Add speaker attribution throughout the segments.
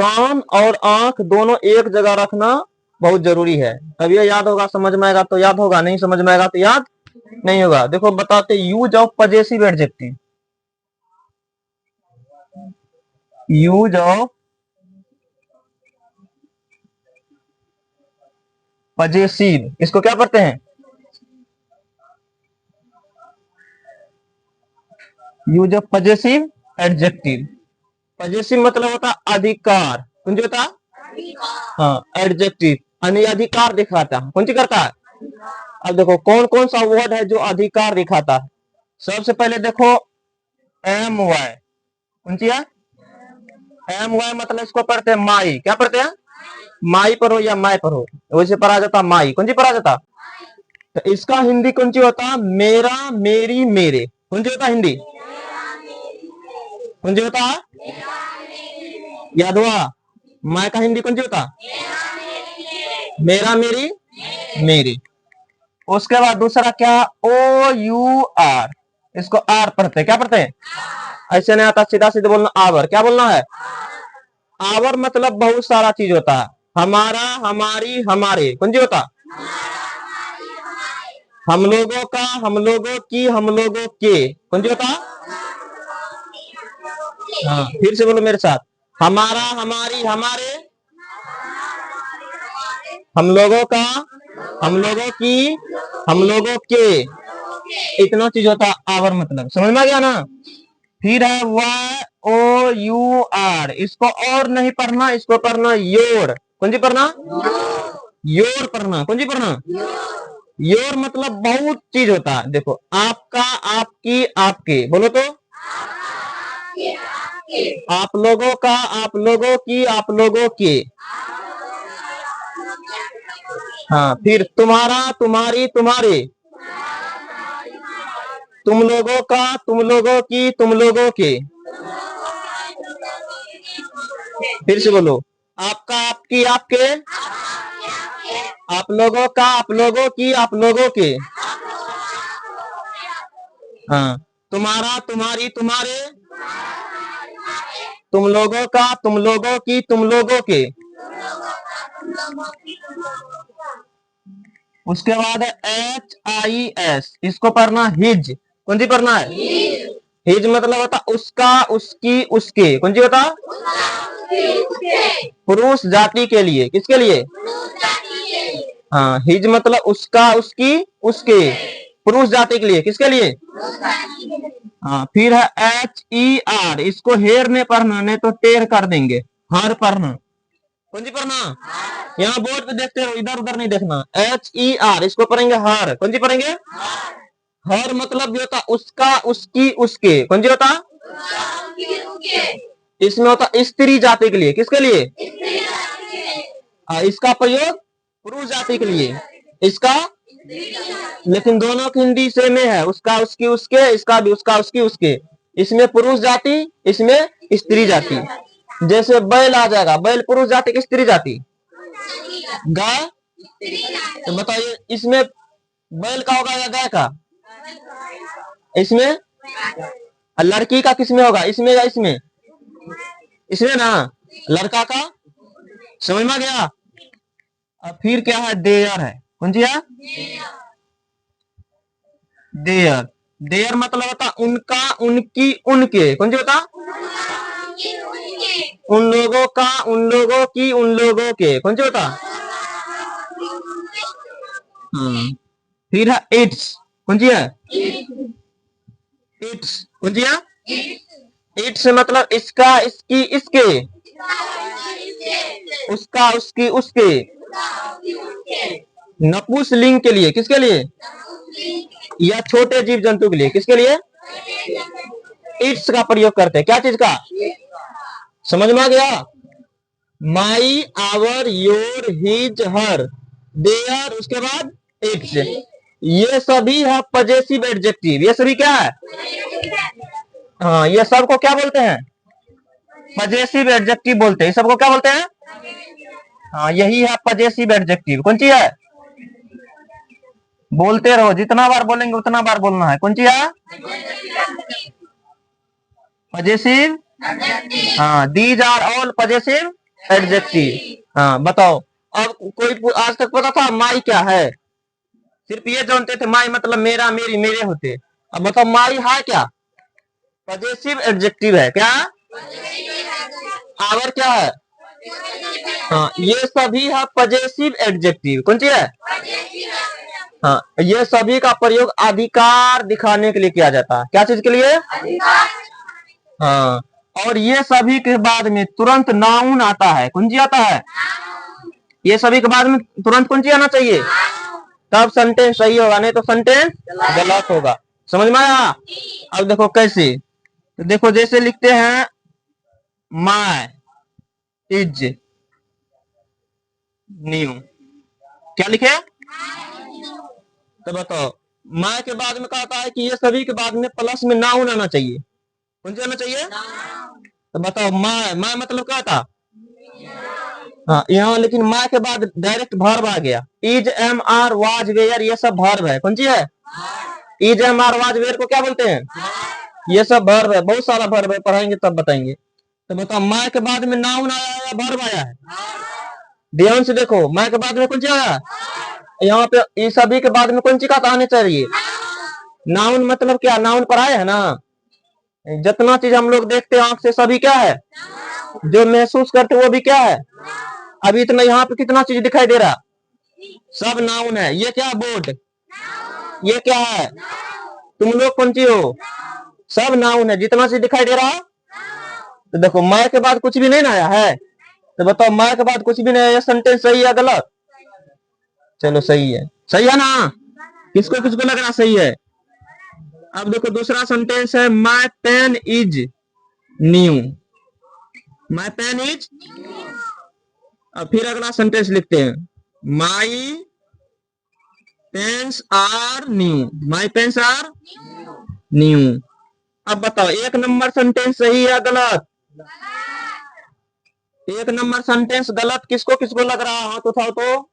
Speaker 1: कान और आंख दोनों एक जगह रखना बहुत जरूरी है, तब ये याद होगा, समझ में आएगा तो याद होगा, नहीं समझ में आएगा तो याद नहीं होगा। देखो बताते, use of possessive adjective, use of possessive, इसको क्या पढ़ते हैं? Use of possessive adjective. Possessive मतलब होता अधिकार, कौन सी होता? हाँ, एडजेक्टिव यानी अधिकार दिखाता है, कौन सी करता है? अब देखो कौन कौन सा वर्ड है जो अधिकार दिखाता है। सबसे पहले देखो एम वाई, कौन सी है? एम वाई मतलब इसको पढ़ते हैं माई, क्या पढ़ते हैं? माई पर हो या माई पर हो, वैसे पर आ जाता माई, कौन सी पर आ जाता? तो इसका हिंदी कौन सी होता? मेरा, मेरी, मेरे, कौन सी होता हिंदी? कौन सी होता? याद हुआ? माई का हिंदी कौन सी होता? मेरा, मेरी, मेरे। उसके बाद दूसरा क्या? ओ यू आर, इसको आर पढ़ते, क्या पढ़ते हैं? ऐसे नहीं आता, सीधा सीधा बोलना आवर, क्या बोलना है? आवर मतलब बहुत सारा चीज होता है, हमारा, हमारी, हमारे, कौन सी होता? हम लोगों का, हम लोगों की, हम लोगों के, कौन सी होता? हाँ, फिर से बोलो मेरे साथ, हमारा, हमारी, हमारे, हम लोगों का, हम लोगों की, हम लोगों के, इतना चीज होता आवर मतलब, समझ में आ गया ना? फिर है वाई ओ यू आर, इसको और नहीं पढ़ना, इसको पढ़ना योर, कौन सी पढ़ना? योर पढ़ना, कौन सी पढ़ना? योर मतलब बहुत चीज होता है, देखो आपका, आपकी, आपके, बोलो तो आप लोगों का, आप लोगों की, आप लोगों के। हाँ, फिर तुम्हारा, तुम्हारी, तुम्हारे, तुम लोगों का, तुम लोगों की, तुम लोगों के। फिर से बोलो, आपका, आपकी, आपके, आप लोगों का, आप लोगों की, आप लोगों के। हाँ, तुम्हारा, तुम्हारी, तुम्हारे, तुम लोगों का, तुम लोगों की, तुम लोगों के। उसके बाद HIS, इसको पढ़ना हिज, कौन सी पढ़ना है? हिज मतलब होता उसका, उसकी, उसके, कौन सी होता? पुरुष जाति के लिए, किसके लिए? हाँ, हिज मतलब उसका, उसकी, उसके, पुरुष जाति के लिए, किसके लिए? हाँ, फिर है HER, इसको हेर ने पढ़ना, नहीं तो टेर कर देंगे, हर पढ़ना, कौन सी पढ़ना? यहाँ बोर्ड पे देखते रहो, इधर उधर नहीं देखना। HER, इसको पढ़ेंगे हर, कौन सी पढ़ेंगे? हर मतलब जो होता उसका, उसकी, उसके, कौन सी होता? इसमें होता स्त्री जाति के लिए, किसके लिए? इसका प्रयोग पुरुष जाति के लिए, इसका, लेकिन दोनों की हिंदी सेम है, उसका, उसकी, उसके, इसका भी उसका, उसकी, उसके। इसमें पुरुष जाति, इसमें स्त्री जाति। जैसे बैल आ जाएगा, बैल पुरुष जाति की स्त्री जाति? गाय, तो बताइए इसमें बैल का होगा या गाय का? इसमें लड़की का किसमें होगा, इसमें या इसमें? इसमें ना, लड़का का, समझ में आ गया? अब फिर क्या है? देयर है, कौन सी है? देयर, देयर मतलब होता उनका, उनकी, उनके, कौन सी होता? उन लोगों का, उन लोगों की, उन लोगों के, कौन सी होता? फिर है इट्स, कौन सी है? इट्स, कौन सी है? इट्स मतलब इसका, इसकी, इसके, उसका, उसकी, उसके। नपुंसकलिंग के लिए, किसके लिए? या छोटे जीव जंतु के लिए, किसके लिए? इट्स का प्रयोग करते हैं, क्या चीज का? समझ में आ गया? My, our, your, his, her, their, उसके बाद इट्स, ये सभी है पजेसिव एडजेक्टिव। ये सभी क्या है? हाँ, ये सबको क्या बोलते हैं? पजेसिव एडजेक्टिव बोलते हैं। सबको क्या बोलते हैं? हाँ, यही है पजेसिव एडजेक्टिव। कौन सी है? बोलते रहो, जितना बार बोलेंगे उतना बार बोलना है। कौन सी है? पजेसिव। हाँ, these are all possessive adjective. हाँ बताओ। अब कोई आज तक पता था माई क्या है? सिर्फ ये जानते थे माई मतलब मेरा, मेरी, मेरे होते। अब बताओ माई है क्या? पजेसिव एडजेक्टिव है क्या? आवर क्या है? हाँ ये सभी है पजेसिव एडजेक्टिव। कौन सी है? हाँ ये सभी का प्रयोग अधिकार दिखाने के लिए किया जाता है। क्या चीज के लिए? हाँ। और ये सभी के बाद में तुरंत नाउन आता है। कौन सी आता है? ये सभी के बाद में तुरंत कौन सी आना चाहिए? तब सेंटेंस सही होगा, नहीं तो सेंटेंस गलत होगा। समझ में आया? अब देखो कैसे, तो देखो जैसे लिखते हैं माई इज न्यू, क्या लिखे? तो बताओ माई के बाद में कहता है कि ये सभी के बाद में प्लस में नाउन आना चाहिए। कौन सी आना चाहिए? तो बताओ माई, माई मतलब क्या था? हाँ यहाँ लेकिन माई के बाद डायरेक्ट वर्ब आ गया। Is, am, are, was, were, ये सब वर्ब है। कौन सी है? Is, am, are, was, were को क्या बोलते हैं? ये सब वर्ब है, बहुत सारा वर्ब है, पढ़ाएंगे तब बताएंगे। तो बताओ माई के बाद में नाउन आया है या वर्ब आया है? ध्यान से देखो, माई के बाद में कौन सी आया? यहाँ पे इस सभी के बाद में कौन सी का आने चाहिए? नाउन मतलब क्या? नाउन पढ़ाए है ना। जितना चीज हम लोग देखते हैं आंख से सभी क्या है? जो महसूस करते वो भी क्या है? अभी इतना यहाँ पे कितना चीज दिखाई दे रहा? सब नाउन है। ये क्या? बोर्ड। ये क्या है? तुम लोग कौन सी हो? सब नाउन है। जितना चीज दिखाई दे रहा, तो देखो माय के बाद कुछ भी नहीं ना आया है। तो बताओ माय के बाद कुछ भी नहीं आया, सेंटेंस सही है गलत? चलो सही है। सही है ना? किसको किसको लग रहा सही है? अब देखो दूसरा सेंटेंस है my pen is new. My pen is, अब फिर अगला सेंटेंस लिखते हैं my pens are new. My pens are new. अब बताओ एक नंबर सेंटेंस सही है गलत? एक नंबर सेंटेंस गलत किसको किसको लग रहा है? हाथ उठाओ तो।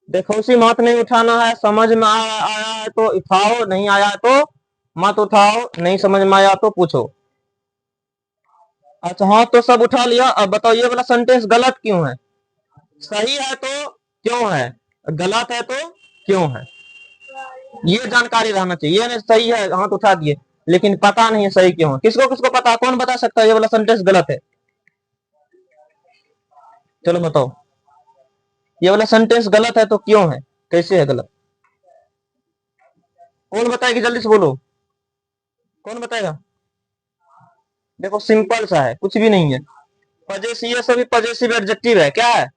Speaker 1: देखो उसी मत नहीं उठाना है। समझ में आया है तो उठाओ, नहीं आया है तो मत उठाओ। नहीं समझ में आया तो पूछो। अच्छा हाँ तो सब उठा लिया। अब बताओ ये वाला सेंटेंस गलत क्यों है? सही है तो क्यों है? गलत है तो क्यों है? ये जानकारी रहना चाहिए। ये नहीं सही है हाथ उठा दिए लेकिन पता नहीं है सही क्यों है। किसको किसको पता? कौन बता सकता है ये वाला सेंटेंस गलत है? चलो बताओ ये वाला सेंटेंस गलत है तो क्यों है? कैसे है गलत? कौन बताएगी? जल्दी से बोलो। कौन बताएगा? देखो सिंपल सा है, कुछ भी नहीं है। पजेसिव, ये सभी पजेसिव एडजेक्टिव है। क्या है?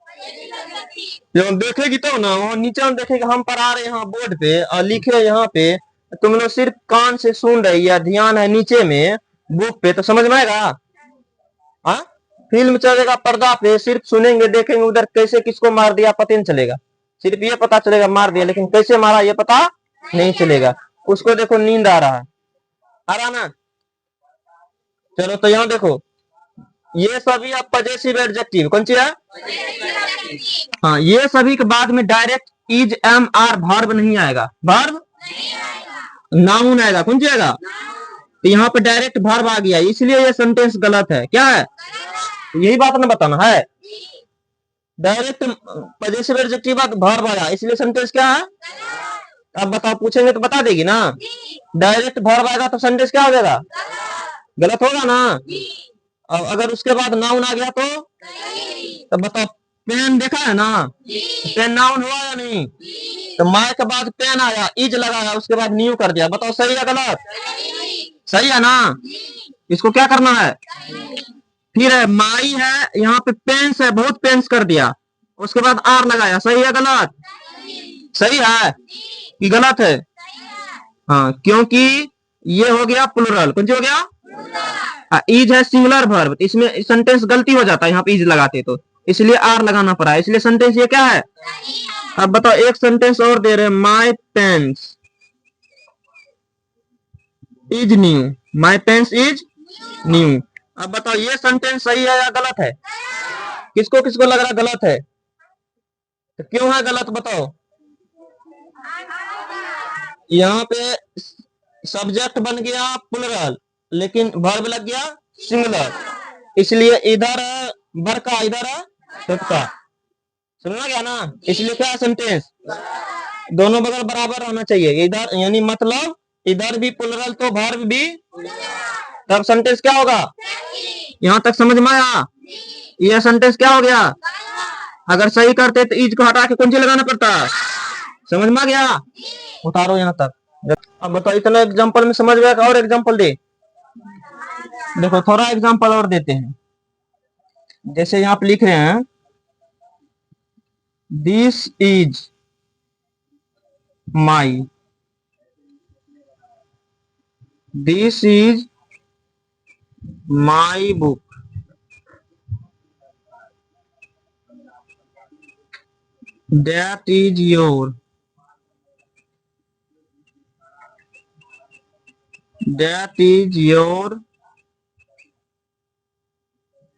Speaker 1: जब देखेगी तो ना, वहां नीचे में देखेगा हम पढ़ा रहे हैं बोर्ड पे और लिखे यहाँ पे, तुम लोग सिर्फ कान से सुन रही है, ध्यान है नीचे में बुक पे, तो समझ में आएगा? हाँ फिल्म चलेगा पर्दा पे, सिर्फ सुनेंगे देखेंगे उधर कैसे किसको मार दिया पता नहीं चलेगा। सिर्फ ये पता चलेगा मार दिया, लेकिन कैसे मारा ये पता नहीं चलेगा। उसको देखो नींद आ रहा है, आ रहा ना? चलो तो यहाँ देखो ये सभी अब पजेसिव एडजेक्टिव। कौन सी है? हाँ ये सभी के बाद में direct is, am, are verb नहीं आएगा। वर्ब नाउन आएगा। कौन सी आएगा? तो यहाँ पे डायरेक्ट वर्ब आ गया, इसलिए ये सेंटेंस गलत है। क्या है? यही बात ना बताना है। डायरेक्ट पजेसिव एडजेक्टिव बाद वर्ब आया, इसलिए सेंटेंस क्या है? अब बताओ, पूछेंगे तो बता देगी ना। डायरेक्ट वर्ब आएगा तो सेंटेंस क्या हो जाएगा? गलत होगा ना। अब अगर उसके बाद नाउन आ गया तो बताओ पेन देखा है ना, पेन नाउन हुआ या नहीं? तो माय के बाद पेन आया, इज लगाया, उसके बाद न्यू कर दिया। बताओ सही है गलत? सही है ना? इसको क्या करना है? फिर है माई है, यहाँ पे पेंस है, बहुत पेंस कर दिया, उसके बाद आर लगाया। सही है गलत? सही है कि गलत है? हाँ क्योंकि ये हो गया प्लूरल। कौन सी हो गया? इज है सिंगुलर वर्ब, इसमें सेंटेंस गलती हो जाता है यहाँ पे इज लगाते तो, इसलिए आर लगाना पड़ा, इसलिए सेंटेंस ये क्या है? अब बताओ एक सेंटेंस और दे रहे हैं my pens is new. My pens is new. अब बताओ ये सेंटेंस सही है या गलत है? किसको किसको लग रहा गलत है? तो क्यों है गलत बताओ? यहाँ पे सब्जेक्ट बन गया प्लूरल लेकिन वर्ब लग गया सिंगुलर, इसलिए इधर बड़का, इधर है छोटका। समझ में गया ना? इसलिए क्या सेंटेंस दोनों बगल बराबर रहना चाहिए। इधर यानी मतलब इधर भी प्लुरल तो वर्ब भी, तब सेंटेंस क्या होगा? यहाँ तक समझ में आया? यह सेंटेंस क्या हो गया? अगर सही करते तो ईज को हटा के कौन सी लगाना पड़ता? समझ में आ गया? उतारो यहाँ तक। अब बताओ, इतना एग्जांपल में समझ गया? और एग्जांपल दे। देखो थोड़ा एग्जांपल और देते हैं। जैसे यहाँ पे लिख रहे हैं, this is my, this is my book, that is your, that is your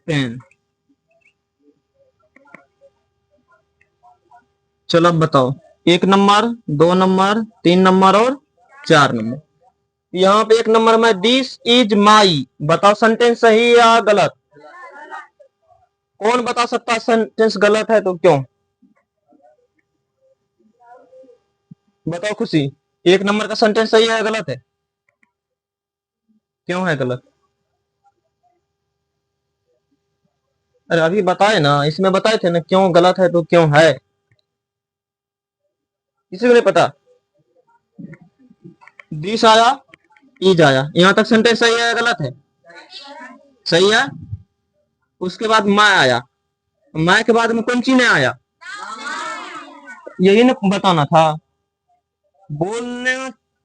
Speaker 1: pen. चलो अब बताओ, 1 नंबर, 2 नंबर, 3 नंबर और 4 नंबर। यहाँ पे 1 नंबर में दिस इज माई, बताओ सेंटेंस सही या गलत? कौन बता सकता है सेंटेंस गलत है तो क्यों? बताओ खुशी, 1 नंबर का सेंटेंस सही है या गलत है? क्यों है गलत? अरे अभी बताए ना, इसमें बताए थे ना क्यों गलत है तो क्यों है। किसी को नहीं पता? दिस आया, इज आया, यहाँ तक सेंटेंस सही है या गलत है? सही है। उसके बाद मैं आया, मैं के बाद में कौन चीज नहीं आया? यही ना बताना था। बोलने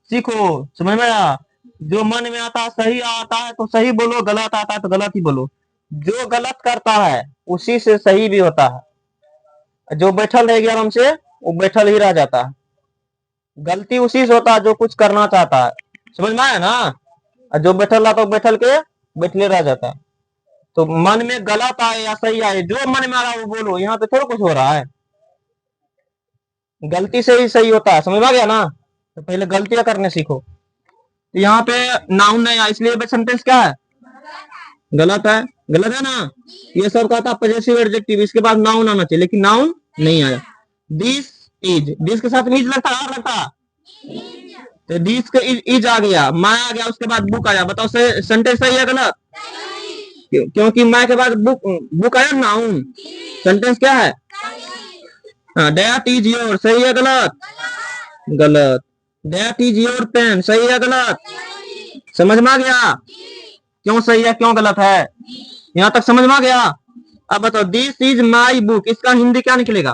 Speaker 1: सीखो, समझ में आया? जो मन में आता है सही आता है तो सही बोलो, गलत आता है तो गलत ही बोलो। जो गलत करता है उसी से सही भी होता है। जो बैठल रह गया आराम से, वो बैठल ही रह जाता है। गलती उसी से होता है जो कुछ करना चाहता है। समझ में आया ना? और जो बैठल रहा तो बैठल के बैठले रह जाता है। तो मन में गलत आए या सही आए, जो मन में आ रहा है वो बोलो। यहाँ पे थोड़ा कुछ हो रहा है, गलती से ही सही होता है। समझ में आ गया ना? तो पहले गलतियां करने सीखो। तो यहाँ पे नाउन नहीं आया, इसलिए सेंटेंस क्या है? गलत है। गलत है ना? ये सब का था पॉजेसिव एडजेक्टिव, इसके बाद नाउन आना चाहिए, लेकिन नाउन नहीं आया। दिस इज, दिस के साथ में इज लगता है, और लगता, तो दिस का इज आ गया, मैं आ गया, उसके बाद बुक आया। बताओ सेंटेंस सही है गलत? क्योंकि मैं के बाद बुक, बुक आया नाउन। सेंटेंस क्या है? दैट इज योर, सही है गलत? गलत। दैट इज योर पेन, सही है गलत? समझ में आ गया क्यों सही है क्यों गलत है? यहाँ तक समझ में आ गया? अब बताओ, दिस इज माई बुक, इसका हिंदी क्या निकलेगा?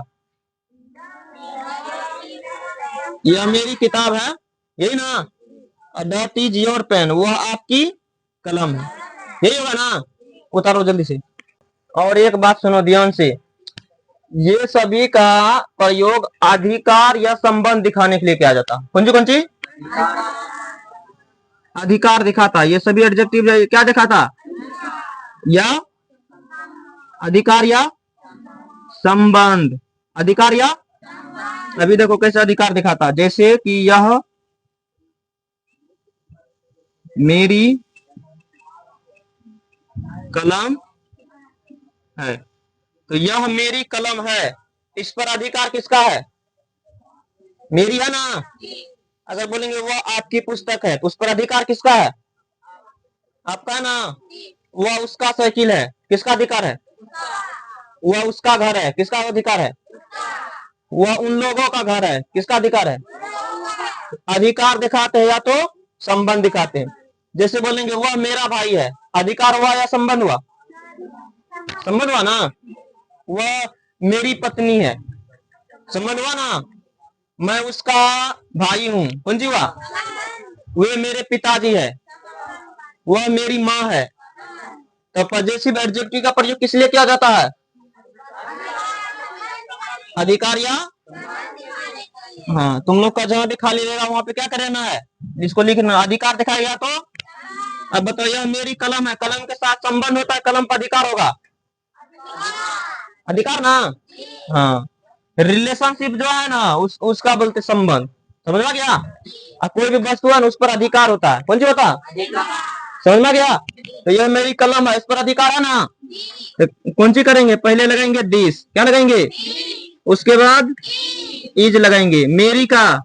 Speaker 1: यह मेरी किताब है, यही ना? दैट इज योर पेन, वह आपकी कलम है, यही होगा ना? उतारो जल्दी से। और एक बात सुनो ध्यान से, ये सभी का प्रयोग अधिकार या संबंध दिखाने के लिए किया जाता। कौन सी अधिकार दिखाता, ये सभी एडजेक्टिव क्या दिखाता? या अधिकार या संबंध, अधिकार या, अभी देखो कैसे अधिकार दिखाता। जैसे कि यह मेरी कलम है, तो यह मेरी कलम है, इस पर अधिकार किसका है? मेरी है ना? अगर बोलेंगे वह आपकी पुस्तक है, तो उस पर अधिकार किसका है? आपका है ना? वह उसका साइकिल है, किसका अधिकार है? वह उसका घर है, किसका अधिकार है? वह उन लोगों का घर है, किसका अधिकार है? अधिकार दिखाते हैं या तो संबंध दिखाते हैं। जैसे बोलेंगे वह मेरा भाई है, अधिकार हुआ या संबंध हुआ? संबंध हुआ ना? वह मेरी पत्नी है, संबंध हुआ ना? मैं उसका भाई हूँ, कौन सी हुआ? वे मेरे पिताजी है, वह मेरी माँ है। तो पॉजेसिव एडजेक्टिव का प्रयोग किस लिए किया जाता है? अधिकार या, हाँ, तुम लोग का जहां भी खाली रहेगा वहां पे क्या करना है? जिसको लिखना अधिकार दिखाया गया तो। अब बताओ, यह मेरी कलम है, कलम के साथ संबंध होता है, कलम पर अधिकार होगा, अधिकार ना? हाँ, रिलेशनशिप जो है ना उसका बोलते संबंध। समझ में गया? कोई भी वस्तु है ना उस पर अधिकार होता है, कौन सी होता है? समझ में गया? तो यह मेरी कलम है, इस पर अधिकार है ना। तो कौन सी करेंगे, पहले लगाएंगे दिस, क्या लगाएंगे, उसके बाद इज लगाएंगे, मेरी का,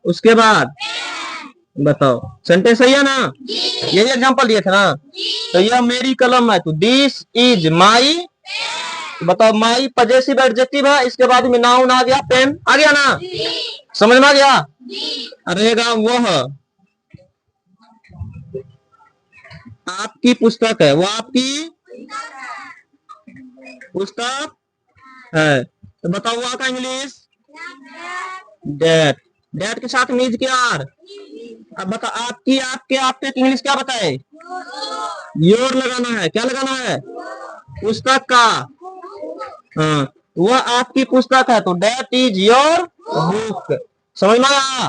Speaker 1: उसके बाद बताओ सेंटेंस सही है ना। यही एग्जांपल दिए थे ना। तो यह मेरी कलम है, तो दिस इज माई, बताओ माई पजेसिव एडजेक्टिव है, इसके बाद में नाउन आ गया, पेन आ गया ना। समझ में आ गया? रहेगा वह आपकी पुस्तक है, वो आपकी पुस्तक है। तो बताओ वह का इंग्लिश डेट, डेट के साथ मीज के आर। अब बताओ आपकी, आपके, आपके इंग्लिश क्या बताए, योर लगाना है, क्या लगाना है, पुस्तक का। हाँ, वह आपकी पुस्तक है, तो डेट इज योर बुक। समझ में आया?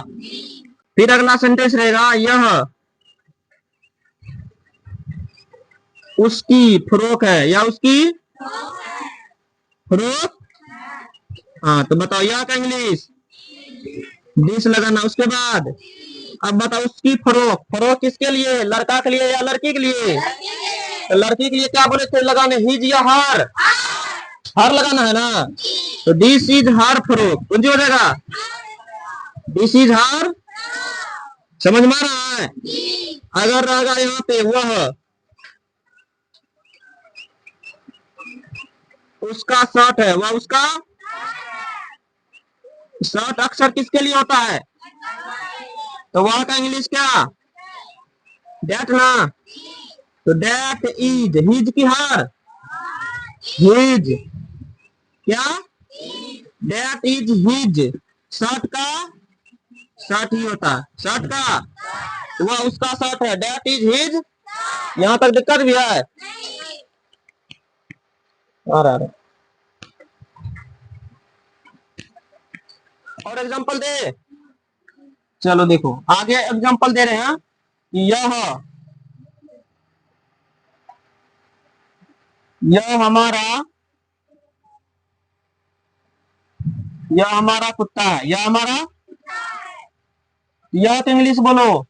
Speaker 1: फिर अगला सेंटेंस रहेगा यह उसकी फ्रॉक है, या उसकी फ्रॉक। हाँ, तो बताओ यह का इंग्लिश दिस लगाना, उसके बाद अब बताओ उसकी फ्रॉक, फ्रॉक किसके लिए, लड़का के लिए या लड़की के लिए, तो लड़की के लिए क्या बोले थे लगाने, हिज या हर, हर लगाना है ना। तो दिस इज हर फ्रॉक, कौन सी हो जाएगा, दिस इज हर। समझ में आ रहा है? अगर रहेगा यहाँ पे वह उसका शर्ट है, वह उसका शर्ट अक्सर किसके लिए होता है, तो वह का इंग्लिश क्या, डेट ना। तो डेट इज हिज की हर, हिज, क्या, डेट इज हिज, शर्ट का शर्ट ही होता है, शर्ट का, वह उसका शर्ट है, डेट इज हिज। यहां तक दिक्कत भी है? आ रहा। और एग्जांपल दे, चलो देखो आगे एग्जांपल दे रहे हैं। यह हमारा, यह हमारा कुत्ता है, यह हमारा, यह तो इंग्लिश बोलो,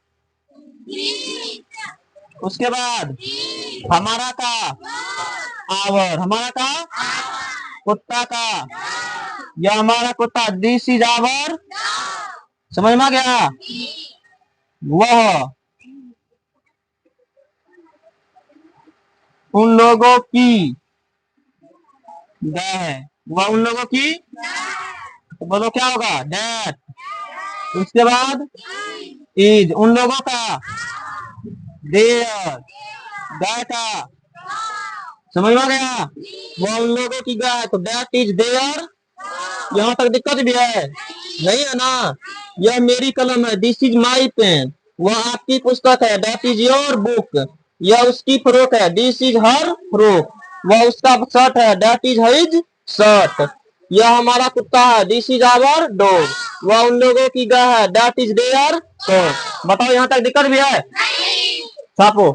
Speaker 1: उसके बाद हमारा का, आवर, हमारा का, कुत्ता का, यह हमारा कुत्ता, दिस इज आवर। समझ में आ गया? वह उन लोगों की गाय है, वह उन लोगों की, तो बोलो क्या होगा, डेट, उसके बाद इज, उन लोगों का, देयर, गाय का। समझ में आ गया? वह उन लोगों की गाय, तो डेट इज देयर। यहाँ तक दिक्कत भी है? नहीं है ना। यह मेरी कलम है, दिस इज माई पेन, वह आपकी पुस्तक है, डेट इज योर बुक। यह उसकी फ्रॉक है, दिस इज हर फ्रॉक, वह उसका शर्ट है, डेट इज हिज शर्ट। यह हमारा कुत्ता है, दिस इज आवर डॉग, वह उन लोगों की गाय है, डेट इज देयर। तो बताओ यहाँ तक दिक्कत भी है? छापो।